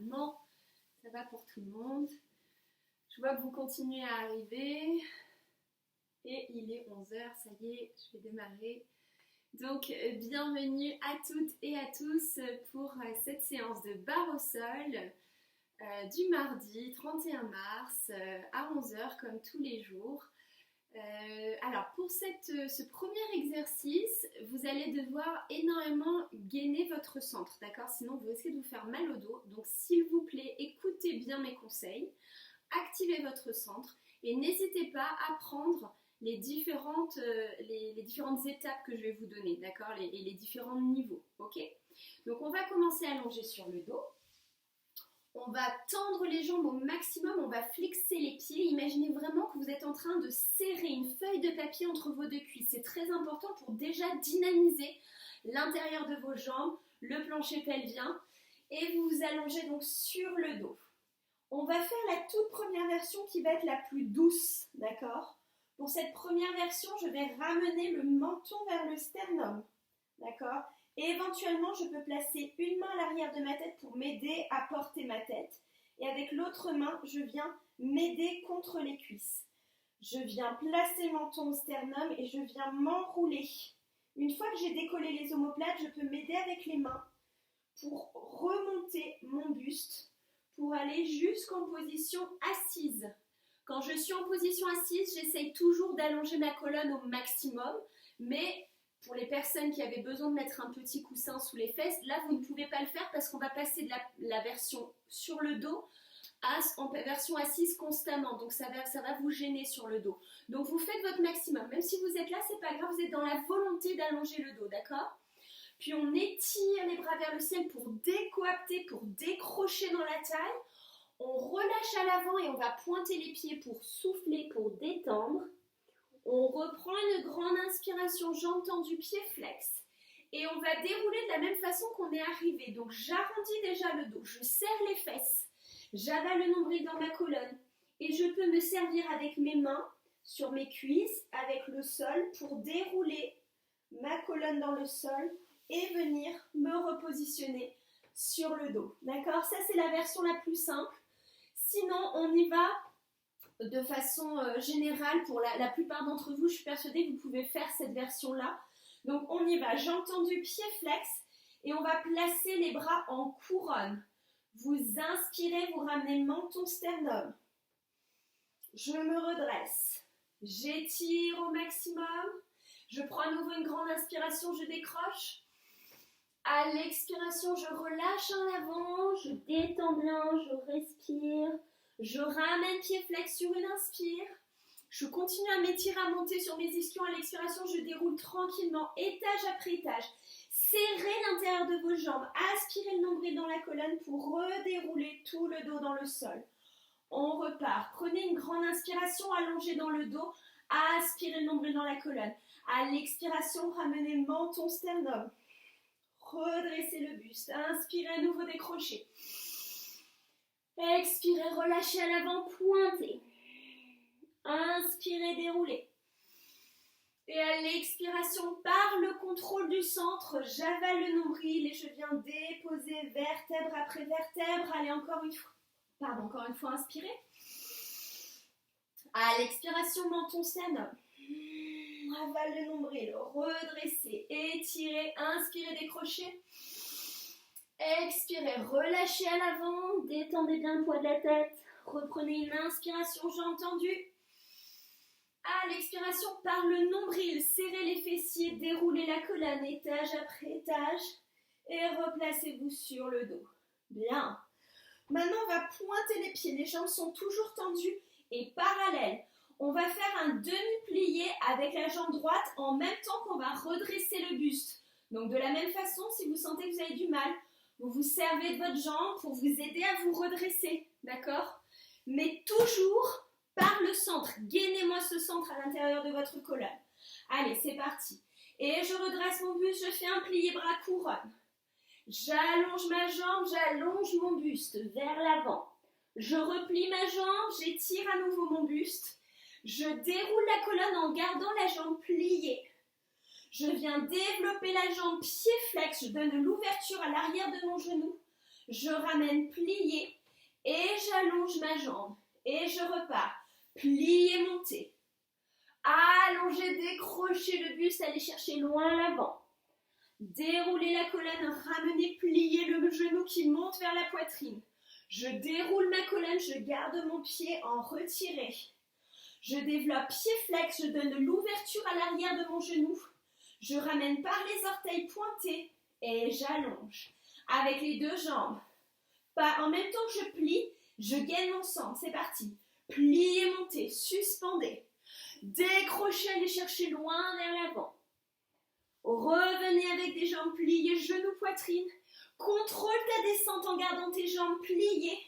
normalement, ça va pour tout le monde. Je vois que vous continuez à arriver. Et il est 11h, ça y est, je vais démarrer. Donc, bienvenue à toutes et à tous pour cette séance de barre au sol du mardi 31 mars à 11h comme tous les jours. Alors, pour ce premier exercice, vous allez devoir énormément gainer votre centre, d'accord? Sinon, vous risquez de vous faire mal au dos. Donc, s'il vous plaît, écoutez bien mes conseils, activez votre centre et n'hésitez pas à prendre les différentes étapes que je vais vous donner, d'accord, les différents niveaux, ok? Donc on va commencer allongé sur le dos, on va tendre les jambes au maximum, on va flexer les pieds, imaginez vraiment que vous êtes en train de serrer une feuille de papier entre vos deux cuisses, c'est très important pour déjà dynamiser l'intérieur de vos jambes, le plancher pelvien, et vous vous allongez donc sur le dos. On va faire la toute première version qui va être la plus douce, d'accord? Pour cette première version, je vais ramener le menton vers le sternum, d'accord? Et éventuellement, je peux placer une main à l'arrière de ma tête pour m'aider à porter ma tête. Et avec l'autre main, je viens m'aider contre les cuisses. Je viens placer mon menton au sternum et je viens m'enrouler. Une fois que j'ai décollé les omoplates, je peux m'aider avec les mains pour remonter mon buste, pour aller jusqu'en position assise. Quand je suis en position assise, j'essaye toujours d'allonger ma colonne au maximum, mais pour les personnes qui avaient besoin de mettre un petit coussin sous les fesses, là vous ne pouvez pas le faire parce qu'on va passer de la version sur le dos en version assise constamment, donc ça va vous gêner sur le dos. Donc vous faites votre maximum, même si vous êtes là, c'est pas grave, vous êtes dans la volonté d'allonger le dos, d'accord? Puis on étire les bras vers le ciel pour décoapter, pour décrocher dans la taille. On relâche à l'avant et on va pointer les pieds pour souffler, pour détendre. On reprend une grande inspiration, jambes tendues, pieds flex. Et on va dérouler de la même façon qu'on est arrivé. Donc j'arrondis déjà le dos, je serre les fesses, j'avale le nombril dans ma colonne. Et je peux me servir avec mes mains sur mes cuisses, avec le sol, pour dérouler ma colonne dans le sol et venir me repositionner sur le dos. D'accord? Ça, c'est la version la plus simple. Sinon, on y va de façon générale. Pour la plupart d'entre vous, je suis persuadée que vous pouvez faire cette version-là. Donc, on y va. Jambes tendues, pieds flex. Et on va placer les bras en couronne. Vous inspirez, vous ramenez menton sternum. Je me redresse. J'étire au maximum. Je prends à nouveau une grande inspiration, je décroche. À l'expiration, je relâche en avant, je détends bien, je respire. Je ramène pied flex sur une inspire. Je continue à m'étirer, à monter sur mes ischions. À l'expiration, je déroule tranquillement, étage après étage. Serrez l'intérieur de vos jambes. Aspirez le nombril dans la colonne pour redérouler tout le dos dans le sol. On repart. Prenez une grande inspiration, allongez dans le dos. Aspirez le nombril dans la colonne. À l'expiration, ramenez menton sternum. Redressez le buste. Inspirez à nouveau, décrochez. Expirez, relâchez à l'avant, pointez. Inspirez, déroulez. Et à l'expiration, par le contrôle du centre, j'avale le nombril et je viens déposer vertèbre après vertèbre. Allez, encore une fois, inspirez. À l'expiration, menton sternum. Avale le nombril, redressez, étirez, inspirez, décrochez. Expirez, relâchez à l'avant, détendez bien le poids de la tête. Reprenez une inspiration, jambes tendues. À l'expiration, par le nombril, serrez les fessiers, déroulez la colonne, étage après étage. Et replacez-vous sur le dos. Bien. Maintenant, on va pointer les pieds. Les jambes sont toujours tendues et parallèles. On va faire un demi-plié avec la jambe droite en même temps qu'on va redresser le buste. Donc de la même façon, si vous sentez que vous avez du mal, vous vous servez de votre jambe pour vous aider à vous redresser, d'accord? Mais toujours par le centre. Gainez-moi ce centre à l'intérieur de votre colonne. Allez, c'est parti. Et je redresse mon buste, je fais un plié bras couronne. J'allonge ma jambe, j'allonge mon buste vers l'avant. Je replie ma jambe, j'étire à nouveau mon buste. Je déroule la colonne en gardant la jambe pliée. Je viens développer la jambe pied flex, je donne de l'ouverture à l'arrière de mon genou. je ramène plié et j'allonge ma jambe et je repars. Plier, monter. Allonger, décrocher le buste, aller chercher loin l'avant. Dérouler la colonne, ramener, plier le genou qui monte vers la poitrine. Je déroule ma colonne, je garde mon pied en retiré. Je développe pied flex, je donne de l'ouverture à l'arrière de mon genou. Je ramène par les orteils pointés et j'allonge. Avec les deux jambes. En même temps que je plie, je gaine mon centre. C'est parti. Plier, monter, suspendez. Décrochez, allez chercher loin vers l'avant. Revenez avec des jambes pliées, genoux, poitrine. Contrôle ta descente en gardant tes jambes pliées.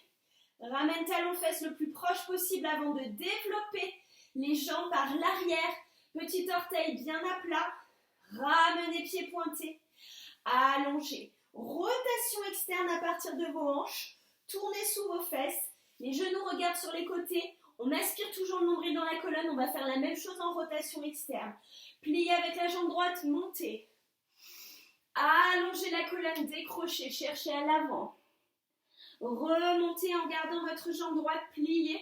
Ramène talons fesses le plus proche possible avant de développer les jambes par l'arrière. Petit orteil bien à plat. Ramenez pieds pointés. Allongez. Rotation externe à partir de vos hanches. Tournez sous vos fesses. Les genoux regardent sur les côtés. On aspire toujours le nombril dans la colonne. On va faire la même chose en rotation externe. Pliez avec la jambe droite, montez. Allongez la colonne, décrochez, cherchez à l'avant. Remontez en gardant votre jambe droite pliée.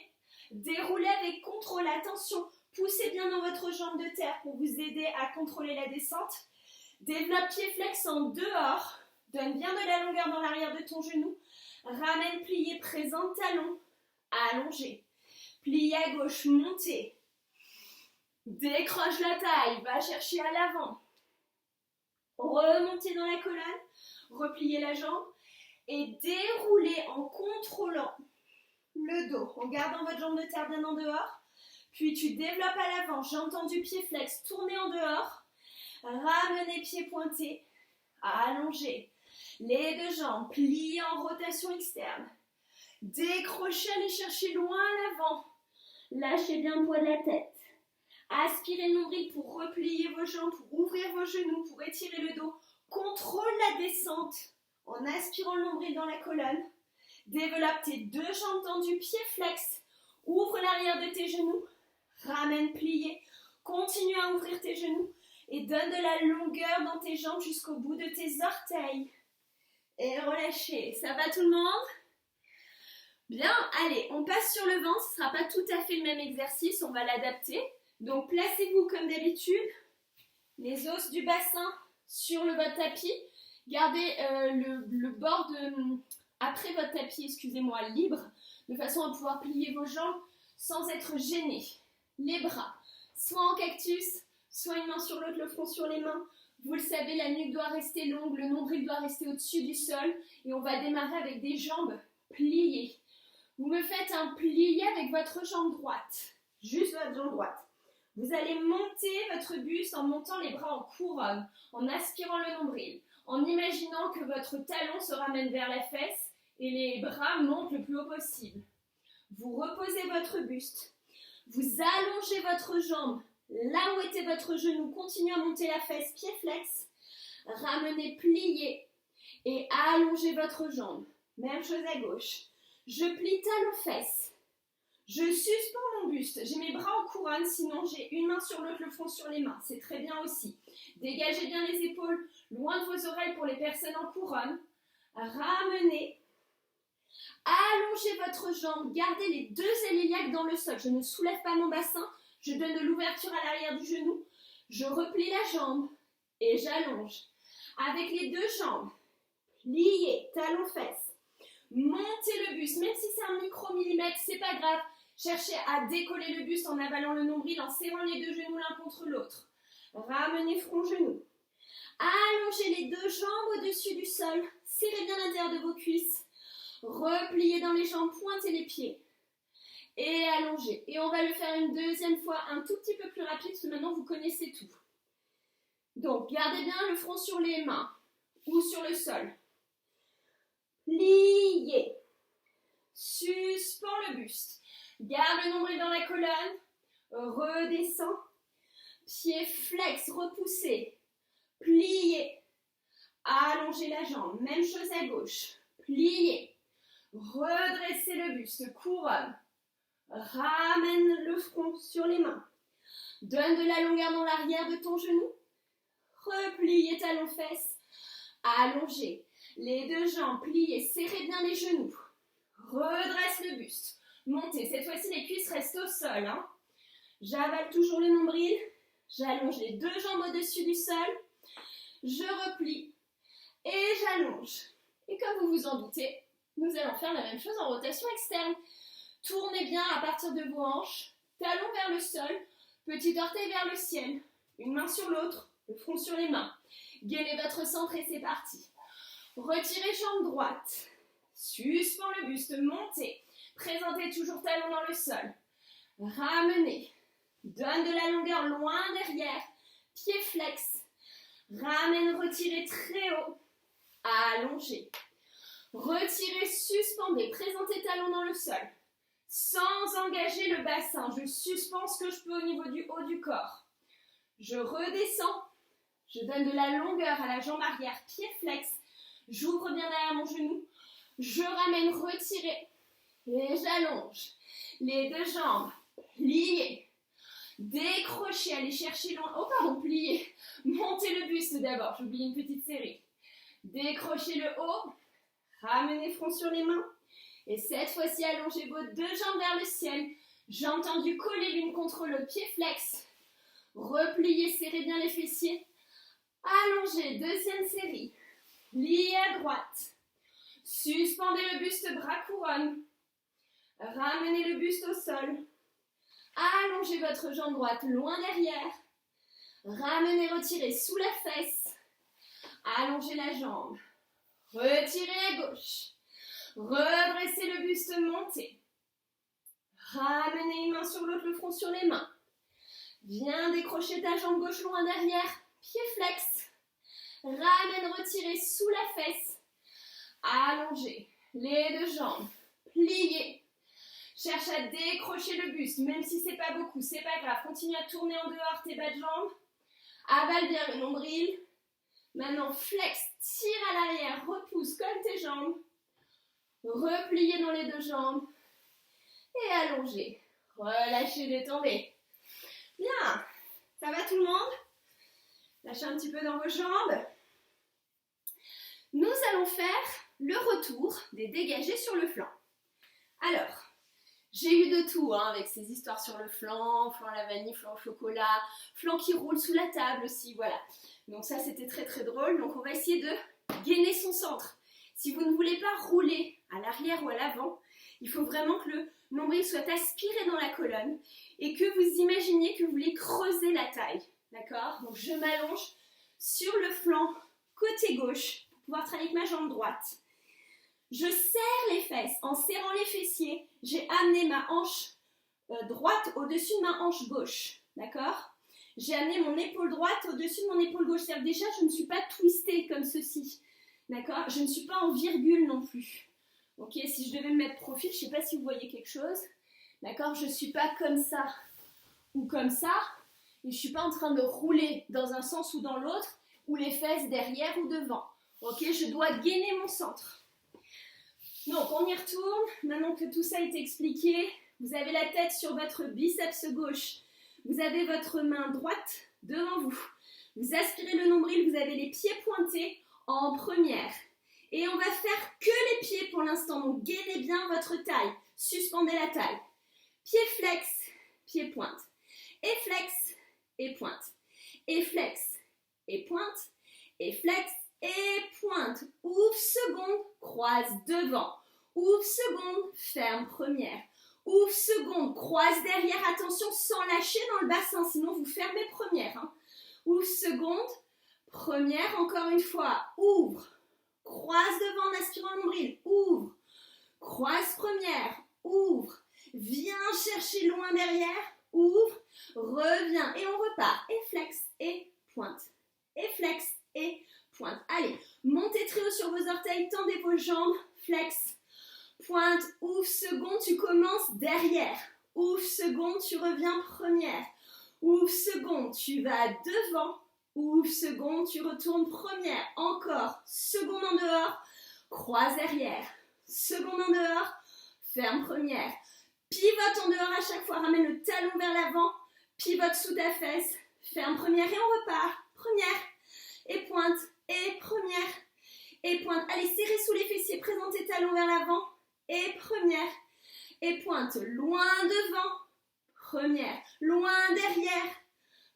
Déroulez avec contrôle. Attention, poussez bien dans votre jambe de terre pour vous aider à contrôler la descente. Développe pied flex en dehors. Donne bien de la longueur dans l'arrière de ton genou. Ramène, plié, présente talon. Allongez. Plié à gauche, montez. Décroche la taille, va chercher à l'avant. Remontez dans la colonne. Repliez la jambe. Et déroulez en contrôlant le dos. En gardant votre jambe de terre bien en dehors. Puis tu développes à l'avant. Jambe tendue, pied flex. Tournez en dehors. Ramenez pied pointé. Allongez. Les deux jambes pliées en rotation externe. Décrochez, allez chercher loin l'avant. Lâchez bien le poids de la tête. Aspirez le nombril pour replier vos jambes, pour ouvrir vos genoux, pour étirer le dos. Contrôle la descente en aspirant le nombril dans la colonne. Développe tes deux jambes tendues, pieds flex. Ouvre l'arrière de tes genoux. Ramène plié. Continue à ouvrir tes genoux et donne de la longueur dans tes jambes jusqu'au bout de tes orteils. Et relâchez. Ça va tout le monde? Bien, allez, on passe sur le ventre. Ce ne sera pas tout à fait le même exercice, on va l'adapter. Donc placez-vous comme d'habitude, les os du bassin sur votre tapis. Gardez le bord après votre tapis, excusez-moi, libre, de façon à pouvoir plier vos jambes sans être gêné. Les bras, soit en cactus, soit une main sur l'autre, le front sur les mains. Vous le savez, la nuque doit rester longue, le nombril doit rester au-dessus du sol. Et on va démarrer avec des jambes pliées. Vous me faites un plié avec votre jambe droite, juste votre jambe droite. Vous allez monter votre buste en montant les bras en couronne, en aspirant le nombril, en imaginant que votre talon se ramène vers la fesse et les bras montent le plus haut possible. Vous reposez votre buste, vous allongez votre jambe là où était votre genou, continuez à monter la fesse, pied flex, ramenez, pliez et allongez votre jambe. Même chose à gauche. Je plie talon-fesses. Je suspends mon buste. J'ai mes bras en couronne, sinon j'ai une main sur l'autre, le front sur les mains. C'est très bien aussi. Dégagez bien les épaules loin de vos oreilles pour les personnes en couronne. Ramenez. Allongez votre jambe. Gardez les deux iliaques dans le sol. Je ne soulève pas mon bassin. Je donne de l'ouverture à l'arrière du genou. Je replie la jambe et j'allonge. Avec les deux jambes, pliez, talons-fesses. Montez le buste, même si c'est un micro-millimètre, c'est pas grave. Cherchez à décoller le buste en avalant le nombril, en serrant les deux genoux l'un contre l'autre. Ramenez front-genou. Allongez les deux jambes au-dessus du sol. Serrez bien l'intérieur de vos cuisses. Repliez dans les jambes, pointez les pieds. Et allongez. Et on va le faire une deuxième fois, un tout petit peu plus rapide, parce que maintenant vous connaissez tout. Donc, gardez bien le front sur les mains ou sur le sol. Pliez. Suspends le buste. Garde le nombril dans la colonne. Redescends. Pied flex, repoussez. Pliez. Allongez la jambe. Même chose à gauche. Pliez. Redressez le buste. Couronne. Ramène le front sur les mains. Donne de la longueur dans l'arrière de ton genou. Repliez talons-fesses. Allongez. Les deux jambes pliées, serrez bien les genoux. Redresse le buste. Montez, cette fois-ci les cuisses restent au sol. Hein. J'avale toujours le nombril. J'allonge les deux jambes au-dessus du sol. Je replie et j'allonge. Et comme vous vous en doutez, nous allons faire la même chose en rotation externe. Tournez bien à partir de vos hanches. Talons vers le sol. Petit orteil vers le ciel. Une main sur l'autre. Le front sur les mains. Gainez votre centre et c'est parti. Retirez jambe droite. Suspend le buste. Montez. Présentez toujours talons dans le sol. Ramenez. Donne de la longueur loin derrière. Pied flex. Ramène, retirez très haut. Allongez. Retirez, suspendez. Présentez talons dans le sol. Sans engager le bassin. Je suspends ce que je peux au niveau du haut du corps. Je redescends. Je donne de la longueur à la jambe arrière. Pied flex. J'ouvre bien derrière mon genou. Je ramène, retirez. Et j'allonge. Les deux jambes pliées. Décrochez, allez chercher loin. Oh pardon, pliez. Montez le buste d'abord, j'oublie une petite série. Décrochez le haut. Ramenez front sur les mains. Et cette fois-ci, allongez vos deux jambes vers le ciel. Jambes tendues collées l'une contre l'autre. Pied flex. Repliez, serrez bien les fessiers. Allongez, deuxième série. Pliez à droite. Suspendez le buste, bras couronne. Ramenez le buste au sol. Allongez votre jambe droite loin derrière. Ramenez, retirez sous la fesse. Allongez la jambe. Retirez à gauche. Redressez le buste, montez. Ramenez une main sur l'autre, le front sur les mains. Viens décrocher ta jambe gauche loin derrière. Pied flex. Ramène, retirez sous la fesse. Allongez les deux jambes. Pliez. Cherche à décrocher le buste, même si c'est pas beaucoup, c'est pas grave. Continue à tourner en dehors tes bas de jambes. Avale bien le nombril. Maintenant, flex, tire à l'arrière, repousse, colle tes jambes. Repliez dans les deux jambes. Et allongez. Relâchez, détendez. Bien. Ça va tout le monde? Lâchez un petit peu dans vos jambes. Nous allons faire le retour des dégagés sur le flanc. Alors, j'ai eu de tout hein, avec ces histoires sur le flanc, flanc à la vanille, flanc au chocolat, flanc qui roule sous la table aussi, voilà. Donc ça, c'était très très drôle. Donc on va essayer de gainer son centre. Si vous ne voulez pas rouler à l'arrière ou à l'avant, il faut vraiment que le nombril soit aspiré dans la colonne et que vous imaginiez que vous voulez creuser la taille. D'accord? Donc je m'allonge sur le flanc côté gauche pour pouvoir travailler avec ma jambe droite. Je serre les fesses. En serrant les fessiers, j'ai amené ma hanche droite au-dessus de ma hanche gauche. D'accord? J'ai amené mon épaule droite au-dessus de mon épaule gauche. C'est-à-dire déjà, je ne suis pas twistée comme ceci. D'accord? Je ne suis pas en virgule non plus. Ok? Si je devais me mettre profil, je ne sais pas si vous voyez quelque chose. D'accord? Je ne suis pas comme ça ou comme ça. Et je ne suis pas en train de rouler dans un sens ou dans l'autre, ou les fesses derrière ou devant. Ok? Je dois gainer mon centre. Donc, on y retourne. Maintenant que tout ça est expliqué, vous avez la tête sur votre biceps gauche. Vous avez votre main droite devant vous. Vous aspirez le nombril, vous avez les pieds pointés en première. Et on va faire que les pieds pour l'instant. Donc, gainez bien votre taille. Suspendez la taille. Pied flex, pied pointe. Et flex, et pointe. Et flex, et pointe. Et flex, et pointe. Ouvre seconde, croise devant. Ouvre seconde, ferme première. Ouvre seconde, croise derrière. Attention, sans lâcher dans le bassin, sinon vous fermez première. Hein. Ouvre seconde, première, encore une fois. Ouvre, croise devant en aspirant le nombril. Ouvre, croise première. Ouvre, viens chercher loin derrière. Ouvre, reviens et on repart. Et flex, et pointe. Et flex, et pointe. Allez, montez très haut sur vos orteils, tendez vos jambes, flex, pointe, ouvre, seconde, tu commences derrière. Ouvre, seconde, tu reviens première. Ouvre, seconde, tu vas devant. Ouvre, seconde, tu retournes première. Encore, seconde en dehors, croise derrière. Seconde en dehors, ferme première. Pivote en dehors à chaque fois, ramène le talon vers l'avant. Pivote sous ta fesse, ferme première et on repart. Première, et pointe, et première, et pointe. Allez, serrez sous les fessiers, présentez talons vers l'avant, et première, et pointe, loin devant, première, loin derrière,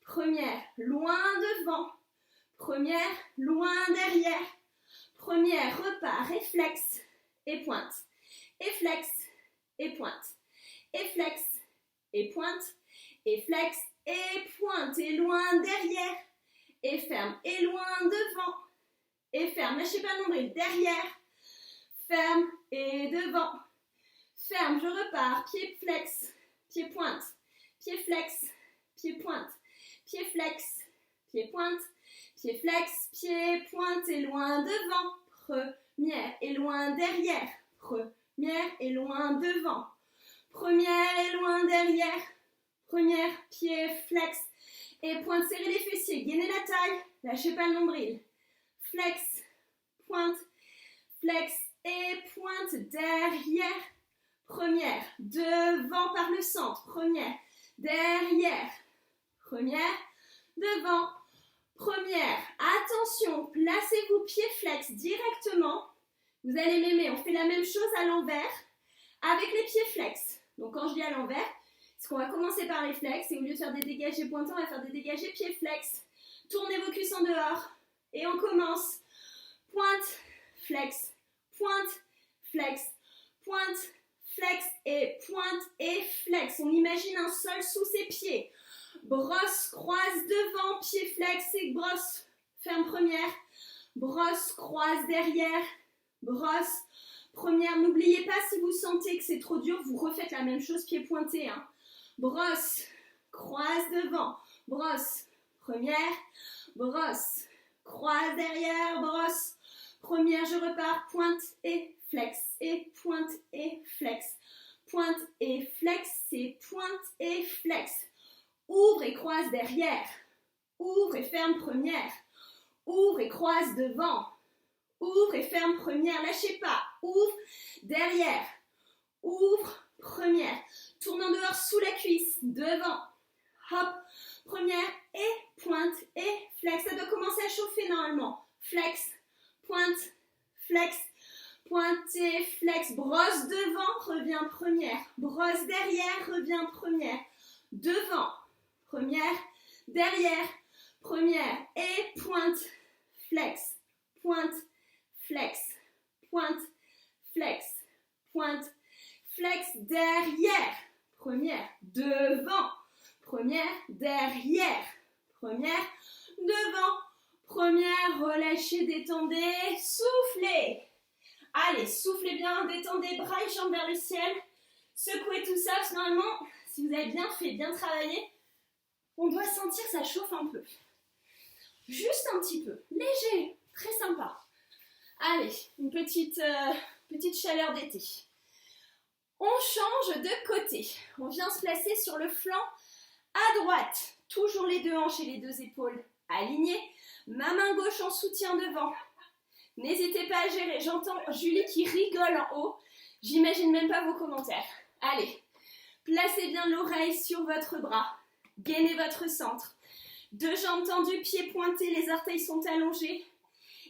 première, loin devant, première, loin derrière, première, repart, réflexe, et pointe, et flex, et pointe, et flex, et pointe, et flex, et pointe, et loin derrière, et ferme, et loin devant, et ferme, lâchez pas le nombril, derrière, ferme, et devant, ferme, je repars, pied flex, pied pointe, pied flex, pied pointe, pied flex, pied pointe, pied flex, pied pointe, et loin devant, première, et loin derrière, première, et loin devant, première, et loin derrière, première, pied flex, et pointe, serrez les fessiers, gainez la taille, lâchez pas le nombril, flex, pointe, flex, et pointe, derrière, première, devant par le centre, première, derrière, première, devant, première, attention, placez-vous pied flex directement, vous allez m'aimer, on fait la même chose à l'envers, avec les pieds flex, donc quand je dis à l'envers, c'est qu'on va commencer par les flex, et au lieu de faire des dégagés pointants, on va faire des dégagés pieds flex, tournez vos cuisses en dehors, et on commence, pointe, flex, pointe, flex, pointe, flex, et flex, on imagine un sol sous ses pieds, brosse, croise devant, pied flex et brosse, ferme première, brosse, croise derrière, brosse, première, n'oubliez pas si vous sentez que c'est trop dur, vous refaites la même chose, pied pointé, hein. Brosse, croise devant, brosse, première, brosse, croise derrière, brosse, première, je repars, pointe et flex, et pointe et flex, pointe et flex, et pointe et flex, ouvre et croise derrière, ouvre et ferme première, ouvre et croise devant, ouvre et ferme première, lâchez pas, ouvre derrière, ouvre première, tourne en dehors sous la cuisse, devant, hop, première et pointe et flex, ça doit commencer à chauffer normalement, flex, pointe, flex, pointe et flex, brosse devant, reviens première, brosse derrière, reviens première, devant, première, derrière, première et pointe, flex, pointe, flex, pointe, flex, pointe, flex, derrière, première, devant, première, derrière, première, devant, première, relâchez, détendez, soufflez. Allez, soufflez bien, détendez, bras et jambes vers le ciel, secouez tout ça, finalement, si vous avez bien fait, bien travaillé, on doit sentir que ça chauffe un peu. Juste un petit peu, léger, très sympa. Allez, une petite chaleur d'été. On change de côté. On vient se placer sur le flanc à droite. Toujours les deux hanches et les deux épaules alignées. Ma main gauche en soutien devant. N'hésitez pas à gérer. J'entends Julie qui rigole en haut. J'imagine même pas vos commentaires. Allez, placez bien l'oreille sur votre bras. Gainez votre centre. Deux jambes tendues, pieds pointés, les orteils sont allongés.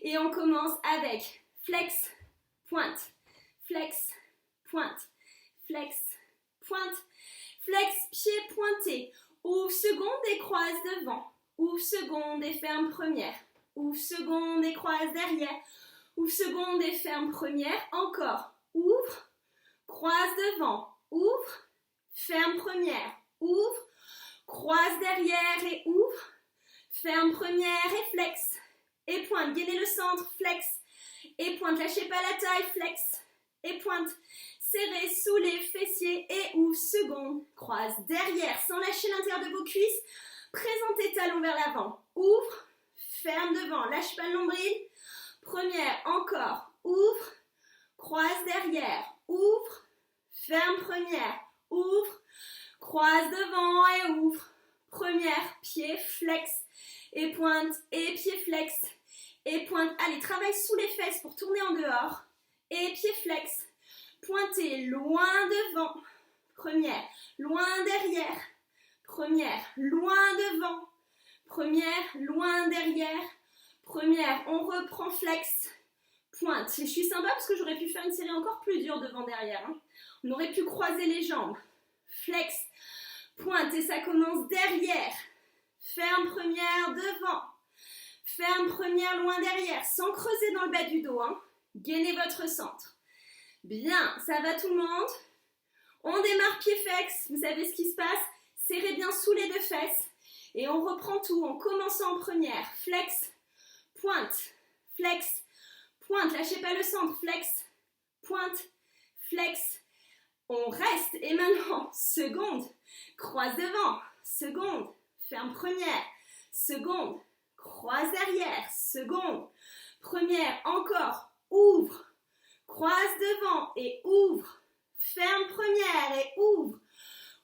Et on commence avec flex, pointe, flex, pointe, flex, pointe, flex, pied pointé. Ouvre seconde et croise devant. Ouvre seconde et ferme première. Ouvre seconde et croise derrière. Ouvre seconde et ferme première. Encore. Ouvre, croise devant. Ouvre, ferme première. Ouvre, croise derrière et ouvre. Ferme première et flex. Et pointe. Gainez le centre. Flex. Et pointe. Lâchez pas la taille. Flex. Et pointe. Serrez sous les fessiers et ouvre seconde. Croise derrière sans lâcher l'intérieur de vos cuisses. Présentez talons vers l'avant. Ouvre. Ferme devant. Lâche pas le nombril. Première. Encore. Ouvre. Croise derrière. Ouvre. Ferme première. Ouvre. Croise devant et ouvre. Première. Pied flex. Et pointe. Et pied flex. Et pointe. Allez, travaille sous les fesses pour tourner en dehors. Et pied flex. Pointez loin devant. Première. Loin derrière. Première. Loin devant. Première. Loin derrière. Première. On reprend flex. pointe. Et je suis sympa parce que j'aurais pu faire une série encore plus dure devant-derrière. Hein. On aurait pu croiser les jambes. Flex, pointe et ça commence derrière. Ferme première devant. Ferme première loin derrière, sans creuser dans le bas du dos. Hein. Gainez votre centre. Bien, ça va tout le monde? On démarre pied flex, vous savez ce qui se passe? Serrez bien sous les deux fesses. Et on reprend tout en commençant en première. Flex, pointe, flex, pointe. Lâchez pas le centre. Flex, pointe, flex. On reste. Et maintenant, seconde. Croise devant. Seconde. Ferme première. Seconde. Croise derrière. Seconde. Première. Encore. Ouvre. Croise devant et ouvre. Ferme première et ouvre.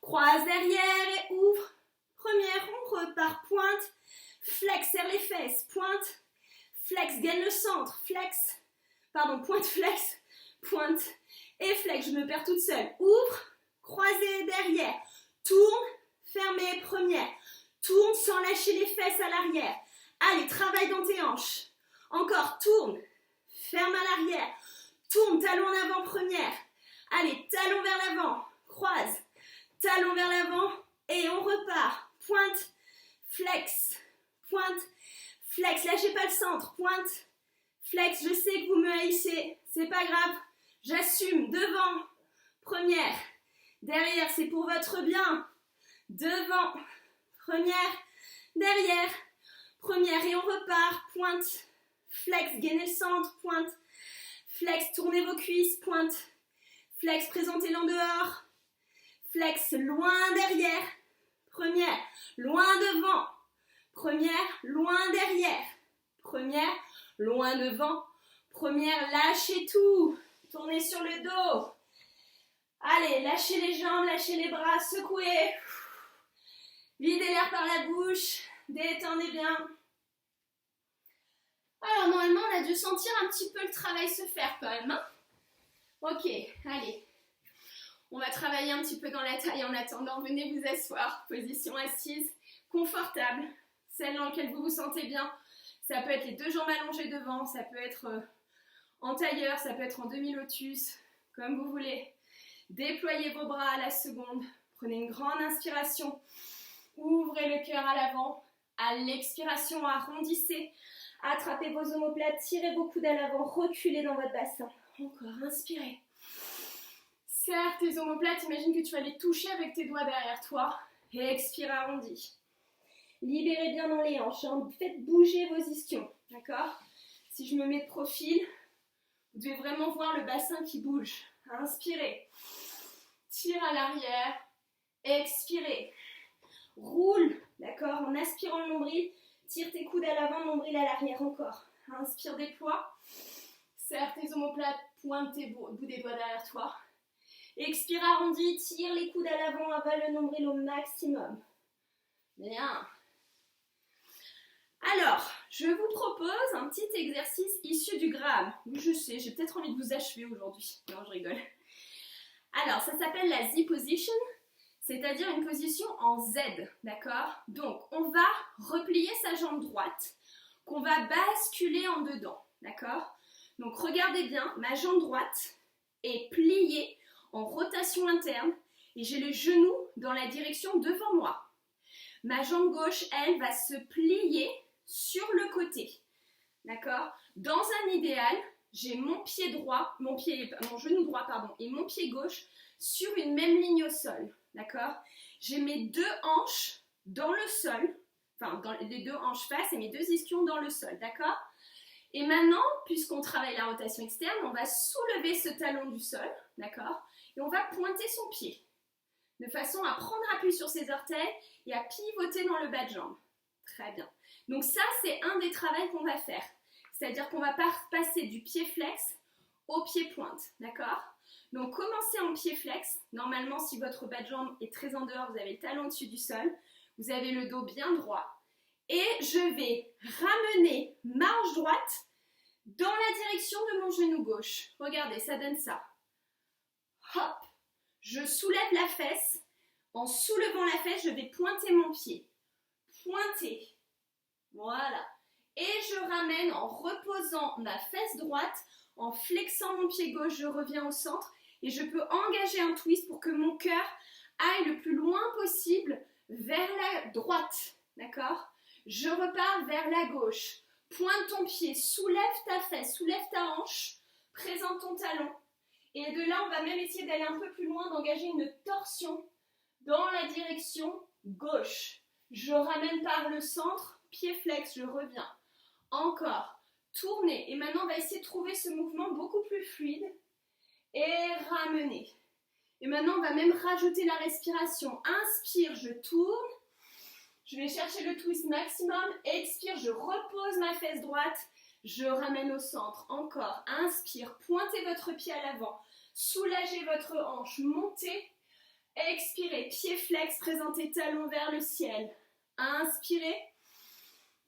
Croise derrière et ouvre. Première, on repart. Pointe. Flex, serre les fesses. Pointe. Flex, gagne le centre. Flex. Pardon, pointe, flex. Pointe. Et flex, je me perds toute seule. Ouvre. Croisez derrière. Tourne. Fermez première. Tourne sans lâcher les fesses à l'arrière. Allez, travaille dans tes hanches. Encore, tourne. Ferme à l'arrière. Tourne, talon en avant première. Allez, talon vers l'avant. Croise. Talon vers l'avant. Et on repart. Pointe. Flex. Pointe. Flex. Lâchez pas le centre. Pointe. Flex. Je sais que vous me haïssez. C'est pas grave. J'assume. Devant. Première. Derrière. C'est pour votre bien. Devant. Première. Derrière. Première. Et on repart. Pointe. Flex. Gainez le centre. Pointe. Flex. Tournez vos cuisses. Pointe. Flex. Présentez-les en dehors. Flex. Loin derrière. Première. Loin devant. Première. Loin derrière. Première. Loin devant. Première. Lâchez tout. Tournez sur le dos. Allez, lâchez les jambes, lâchez les bras, secouez. Videz l'air par la bouche. Détendez bien. Alors, normalement, on a dû sentir un petit peu le travail se faire quand même. Hein? Ok, allez. On va travailler un petit peu dans la taille en attendant. Venez vous asseoir. Position assise, confortable. Celle dans laquelle vous vous sentez bien. Ça peut être les deux jambes allongées devant. Ça peut être en tailleur. Ça peut être en demi-lotus. Comme vous voulez. Déployez vos bras à la seconde. Prenez une grande inspiration. Ouvrez le cœur à l'avant. À l'expiration, arrondissez. Attrapez vos omoplates. Tirez vos coudes à l'avant. Reculez dans votre bassin. Encore, inspirez. Serre tes omoplates, imagine que tu vas les toucher avec tes doigts derrière toi. Et expire, arrondi. Libérez bien dans les hanches. Hein. Faites bouger vos ischions. D'accord? Si je me mets de profil, vous devez vraiment voir le bassin qui bouge. Inspirez. Tire à l'arrière. Expirez. Roule. D'accord? En aspirant le nombril, tire tes coudes à l'avant, nombril à l'arrière. Encore. Inspire, déploie. Serre tes omoplates, pointe tes bouts des doigts derrière toi. Expire, arrondi, tire les coudes à l'avant, avale le nombril au maximum. Bien. Alors, je vous propose un petit exercice issu du Graham. Oui, je sais, j'ai peut-être envie de vous achever aujourd'hui. Non, je rigole. Alors, ça s'appelle la Z position, c'est-à-dire une position en Z, d'accord? Donc, on va replier sa jambe droite, qu'on va basculer en dedans, d'accord? Donc, regardez bien, ma jambe droite est pliée en rotation interne et j'ai le genou dans la direction devant moi. Ma jambe gauche, elle, va se plier sur le côté. D'accord? Dans un idéal, j'ai mon pied droit, mon genou droit, pardon, et mon pied gauche sur une même ligne au sol. D'accord? J'ai mes deux hanches dans le sol, enfin, les deux hanches face et mes deux ischions dans le sol. D'accord? Et maintenant, puisqu'on travaille la rotation externe, on va soulever ce talon du sol. D'accord? Et on va pointer son pied, de façon à prendre appui sur ses orteils et à pivoter dans le bas de jambe. Très bien. Donc ça, c'est un des travaux qu'on va faire. C'est-à-dire qu'on va passer du pied flex au pied pointe. D'accord? Donc commencez en pied flex. Normalement, si votre bas de jambe est très en dehors, vous avez le talon au-dessus du sol. Vous avez le dos bien droit. Et je vais ramener ma hanche droite dans la direction de mon genou gauche. Regardez, ça donne ça. Hop, je soulève la fesse. En soulevant la fesse, je vais pointer mon pied. Pointer. Voilà. Et je ramène en reposant ma fesse droite En flexant mon pied gauche, je reviens au centre et je peux engager un twist pour que mon cœur aille le plus loin possible vers la droite, d'accord? Je repars vers la gauche. Pointe ton pied, soulève ta fesse, soulève ta hanche, présente ton talon. Et de là, on va même essayer d'aller un peu plus loin, d'engager une torsion dans la direction gauche. Je ramène par le centre, pied flex, je reviens. Encore, tournez. Et maintenant, on va essayer de trouver ce mouvement beaucoup plus fluide. Et ramener. Et maintenant, on va même rajouter la respiration. Inspire, je tourne. Je vais chercher le twist maximum. Expire, je repose ma fesse droite. Je ramène au centre. Encore. Inspire, pointez votre pied à l'avant. Soulagez votre hanche. Montez. Expirez, pied flex, présentez talon vers le ciel. Inspirez.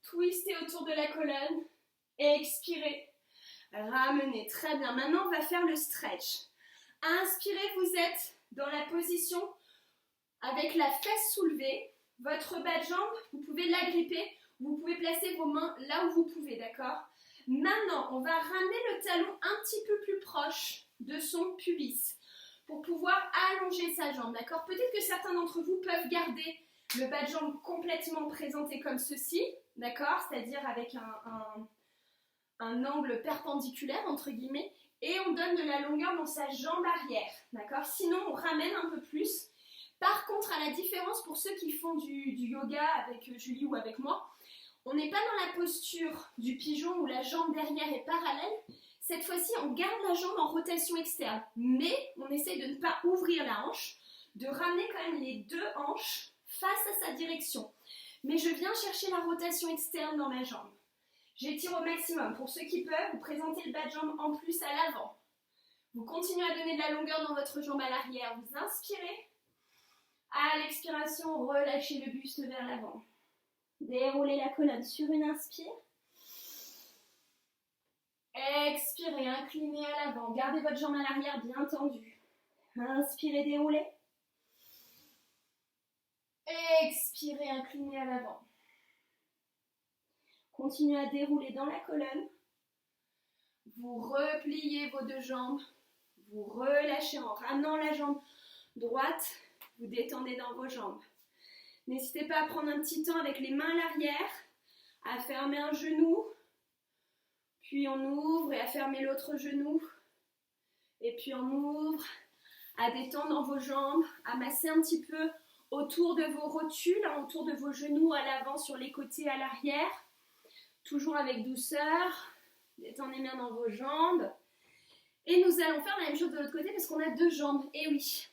Twistez autour de la colonne. Expirez. Ramenez. Très bien. Maintenant, on va faire le stretch. Inspirez, vous êtes dans la position avec la fesse soulevée. Votre bas de jambe, vous pouvez l'agripper. Vous pouvez placer vos mains là où vous pouvez, d'accord? Maintenant, on va ramener le talon un petit peu plus proche de son pubis pour pouvoir allonger sa jambe, d'accord? Peut-être que certains d'entre vous peuvent garder le bas de jambe complètement présenté comme ceci, d'accord? C'est-à-dire avec un angle perpendiculaire, entre guillemets, et on donne de la longueur dans sa jambe arrière, d'accord? Sinon, on ramène un peu plus. Par contre, à la différence pour ceux qui font du yoga avec Julie ou avec moi, on n'est pas dans la posture du pigeon où la jambe derrière est parallèle. Cette fois-ci, on garde la jambe en rotation externe, mais on essaie de ne pas ouvrir la hanche, de ramener quand même les deux hanches face à sa direction. Mais je viens chercher la rotation externe dans ma jambe. J'étire au maximum. Pour ceux qui peuvent, vous présentez le bas de jambe en plus à l'avant. Vous continuez à donner de la longueur dans votre jambe à l'arrière. Vous inspirez. À l'expiration, relâchez le buste vers l'avant. Déroulez la colonne sur une inspire. Expirez, inclinez à l'avant. Gardez votre jambe à l'arrière bien tendue. Inspirez, déroulez. Expirez, inclinez à l'avant. Continuez à dérouler dans la colonne. Vous repliez vos deux jambes. Vous relâchez en ramenant la jambe droite. Vous détendez dans vos jambes. N'hésitez pas à prendre un petit temps avec les mains à l'arrière, à fermer un genou, puis on ouvre et à fermer l'autre genou, et puis on ouvre, à détendre vos jambes, à masser un petit peu autour de vos rotules, autour de vos genoux à l'avant, sur les côtés, à l'arrière, toujours avec douceur. Détendez bien dans vos jambes. Et nous allons faire la même chose de l'autre côté parce qu'on a deux jambes, et oui.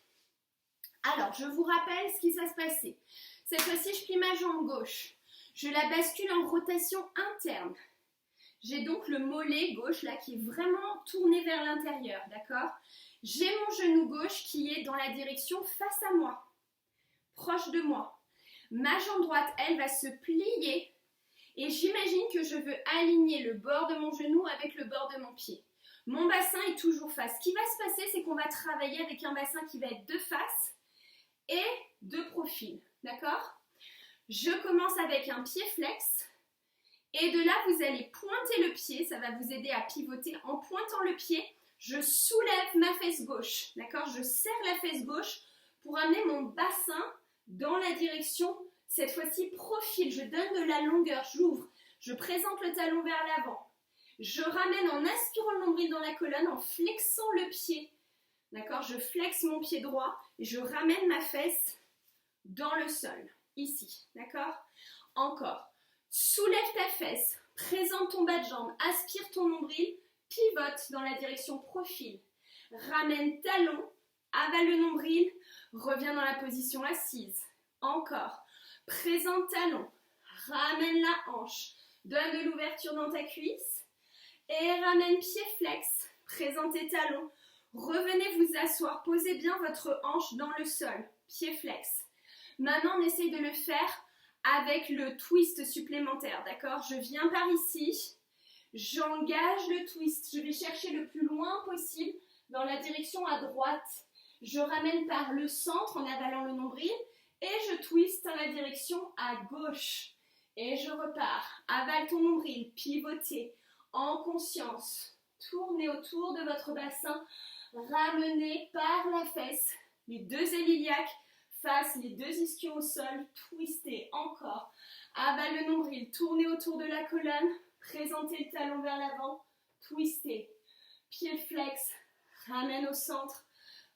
Alors, je vous rappelle ce qui va se passer. Cette fois-ci, je plie ma jambe gauche. Je la bascule en rotation interne. J'ai donc le mollet gauche là qui est vraiment tourné vers l'intérieur, d'accord? J'ai mon genou gauche qui est dans la direction face à moi, proche de moi. Ma jambe droite, elle va se plier et j'imagine que je veux aligner le bord de mon genou avec le bord de mon pied. Mon bassin est toujours face. Ce qui va se passer, c'est qu'on va travailler avec un bassin qui va être de face et de profil, d'accord? Je commence avec un pied flex et de là, vous allez pointer le pied, ça va vous aider à pivoter. En pointant le pied, je soulève ma fesse gauche, d'accord? Je serre la fesse gauche pour amener mon bassin dans la direction, cette fois-ci profil. Je donne de la longueur, j'ouvre, je présente le talon vers l'avant. Je ramène en aspirant le nombril dans la colonne, en flexant le pied, d'accord? Je flexe mon pied droit et je ramène ma fesse dans le sol, ici, d'accord? Encore. Soulève ta fesse, présente ton bas de jambe, aspire ton nombril, pivote dans la direction profil. Ramène talon, avale le nombril, reviens dans la position assise. Encore. Présente talon, ramène la hanche, donne de l'ouverture dans ta cuisse et ramène pied flex, présente tes talons. Revenez vous asseoir, posez bien votre hanche dans le sol, pied flex. Maintenant, on essaye de le faire avec le twist supplémentaire, d'accord? Je viens par ici, j'engage le twist, je vais chercher le plus loin possible dans la direction à droite. Je ramène par le centre en avalant le nombril et je twist dans la direction à gauche. Et je repars, avale ton nombril, pivoter en conscience, tournez autour de votre bassin, ramenez par la fesse les deux aile iliaques face les deux ischios au sol, twistez encore, aval le nombril, tournez autour de la colonne, présentez le talon vers l'avant, twistez, pied flex, ramène au centre,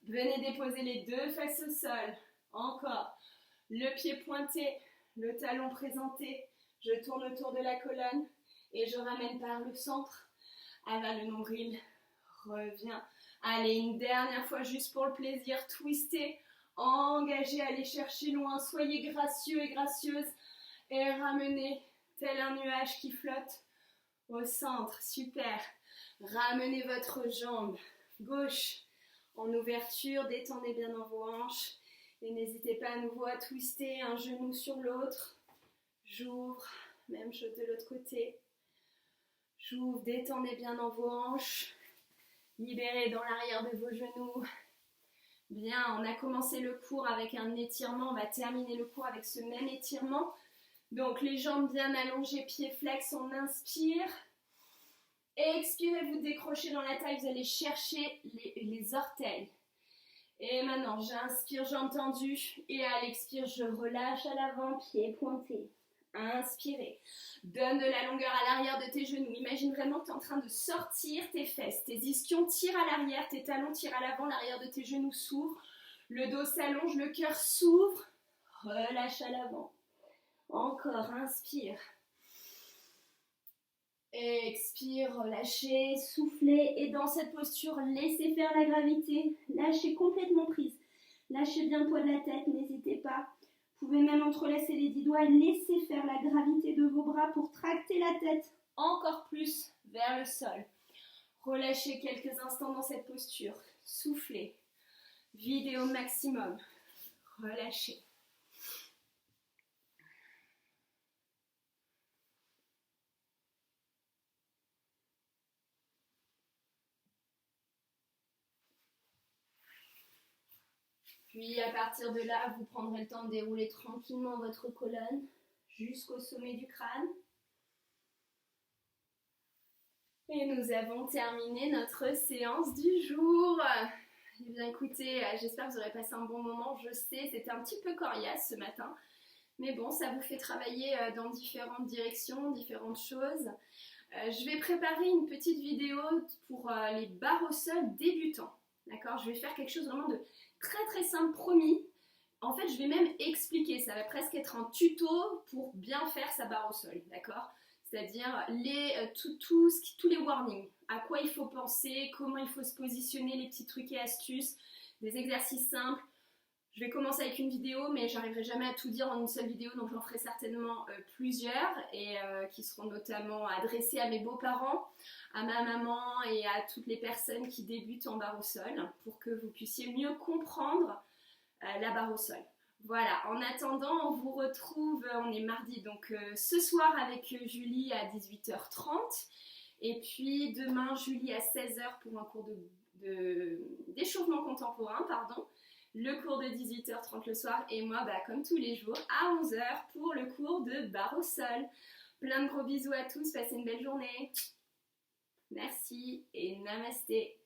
venez déposer les deux fesses au sol, encore, le pied pointé, le talon présenté, je tourne autour de la colonne et je ramène par le centre, aval le nombril, reviens, allez une dernière fois juste pour le plaisir, twistez, engagez, allez chercher loin, soyez gracieux et gracieuse et ramenez tel un nuage qui flotte au centre, super, ramenez votre jambe gauche en ouverture, détendez bien dans vos hanches et n'hésitez pas à nouveau à twister un genou sur l'autre, j'ouvre, même chose de l'autre côté, j'ouvre, détendez bien dans vos hanches, libérez dans l'arrière de vos genoux. Bien, on a commencé le cours avec un étirement, on va terminer le cours avec ce même étirement. Donc les jambes bien allongées, pieds flex, on inspire. Expirez, vous décrochez dans la taille, vous allez chercher les orteils. Et maintenant, j'inspire, jambes tendues. Et à l'expire, je relâche à l'avant, pieds pointés. Inspirez. Donne de la longueur à l'arrière de tes genoux. Imagine vraiment que tu es en train de sortir tes fesses. Tes ischions tirent à l'arrière, tes talons tirent à l'avant, l'arrière de tes genoux s'ouvre. Le dos s'allonge, le cœur s'ouvre. Relâche à l'avant. Encore, inspire. Expire, relâchez, soufflez. Et dans cette posture, laissez faire la gravité. Lâchez complètement prise. Lâchez bien le poids de la tête, n'hésitez pas. Vous pouvez même entrelacer les 10 doigts, laissez faire la gravité de vos bras pour tracter la tête encore plus vers le sol. Relâchez quelques instants dans cette posture. Soufflez. Videz au maximum. Relâchez. Puis à partir de là, vous prendrez le temps de dérouler tranquillement votre colonne jusqu'au sommet du crâne. Et nous avons terminé notre séance du jour. Eh bien écoutez, j'espère que vous aurez passé un bon moment. Je sais, c'était un petit peu coriace ce matin. Mais bon, ça vous fait travailler dans différentes directions, différentes choses. Je vais préparer une petite vidéo pour les barres au sol débutants. D'accord ? Je vais faire quelque chose vraiment de très très simple, promis. En fait, je vais même expliquer, ça va presque être un tuto pour bien faire sa barre au sol, d'accord ? C'est-à-dire tous les warnings, à quoi il faut penser, comment il faut se positionner, les petits trucs et astuces, des exercices simples. Je vais commencer avec une vidéo, mais j'arriverai jamais à tout dire en une seule vidéo, donc j'en ferai certainement plusieurs, et qui seront notamment adressées à mes beaux-parents, à ma maman et à toutes les personnes qui débutent en barre au sol, pour que vous puissiez mieux comprendre la barre au sol. Voilà, en attendant, on vous retrouve, on est mardi, donc ce soir avec Julie à 18h30, et puis demain Julie à 16h pour un cours d'échauffement contemporain, le cours de 18h30 le soir, et moi, comme tous les jours, à 11h pour le cours de barre au sol. Plein de gros bisous à tous, passez une belle journée. Merci et namasté.